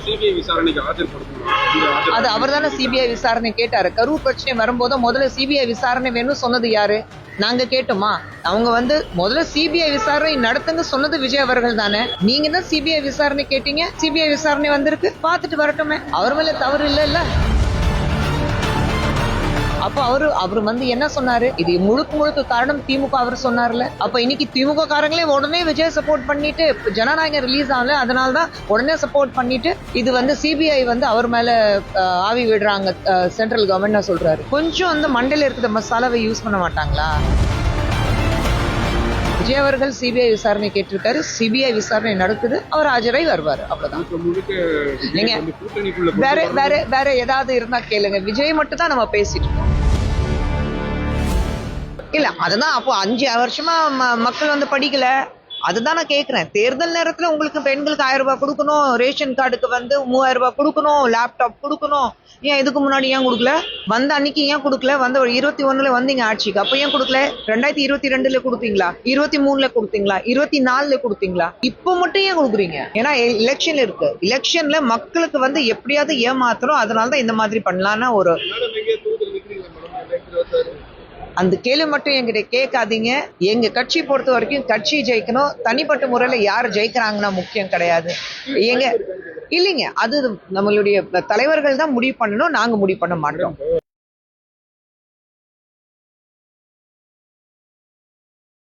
CBI விசாரணைக்கு ஆஜர்படுத்தணும். அது அவர் தானே சிபிஐ விசாரணை கேட்டாரு. கரூர் பிரச்சனை வரும்போது முதல்ல சிபிஐ விசாரணை வேணும்னு சொன்னது யாரு? நாங்க கேட்டோமா? அவங்க முதல்ல சிபிஐ விசாரணை நடத்துங்க சொன்னது விஜய் அவர்கள் தானே. நீங்க தான் சிபிஐ விசாரணை கேட்டீங்க. சிபிஐ விசாரணை வந்திருக்கு, பார்த்துட்டு வரட்டுமே. அவர் மேல தவறு இல்ல. அப்ப அவரு என்ன சொன்னாரு? இது முழுக்க காரணம் திமுக. அவர் சொன்னார்ல. அப்ப இன்னைக்கு திமுக காரங்களே உடனே விஜய் சப்போர்ட் பண்ணிட்டு, ஜனநாயகம் ரிலீஸ் ஆகல, அதனாலதான் உடனே சப்போர்ட் பண்ணிட்டு இது சிபிஐ அவர் மேல ஆவி விடுறாங்க சென்ட்ரல் கவர்மெண்ட் சொல்றாரு. கொஞ்சம் மண்டையில இருக்கிற மசாலாவை யூஸ் பண்ண மாட்டாங்களா? விஜய் அவர்கள் சிபிஐ விசாரணை கேட்டிருக்காரு. சிபிஐ விசாரணை நடக்குது. அவர் ஆஜராகி வருவாரு. அவ்வளவுதான். வேற ஏதாவது இருந்தா கேளுங்க. விஜய் மட்டும் தான் நம்ம பேசிட்டு இருக்கோம். இல்ல அதுதான். அப்போ 5 வருஷமா மக்கள் படிக்கல. அதுதான் நான் கேட்கிறேன். தேர்தல் நேரத்துல உங்களுக்கு பெண்களுக்கு 1000 ரூபாய் கொடுக்கணும், ரேஷன் கார்டுக்கு 3000 ரூபாய் கொடுக்கணும், லேப்டாப் கொடுக்கணும். ஏன் இதுக்கு முன்னாடி ஏன் கொடுக்கல? வந்த அன்னைக்கு ஏன் கொடுக்கல? 21ல வந்தீங்க ஆட்சிக்கு, அப்ப ஏன் கொடுக்கல? 2022ல கொடுத்தீங்களா? 23ல கொடுத்தீங்களா? 24ல கொடுத்தீங்களா? இப்ப மட்டும் ஏன் கொடுக்குறீங்க? ஏன்னா எலெக்ஷன் இருக்கு. எலெக்ஷன்ல மக்களுக்கு எப்படியாவது ஏமாத்துறோம். அதனாலதான் இந்த மாதிரி பண்ணலாம்னா ஒரு அந்த கேள்வி மட்டும் என்கிட்ட கேட்காதீங்க. எங்க கட்சி பொறுத்த வரைக்கும் கட்சி ஜெயிக்கணும். தனிப்பட்ட முறையில யார் ஜெயிக்கிறாங்கன்னா முக்கியம் கிடையாது. இல்லைங்க, அது நம்மளுடைய தலைவர்கள் தான் முடிவு பண்ணணும். நாங்க முடிவு பண்ண மாட்டோம்.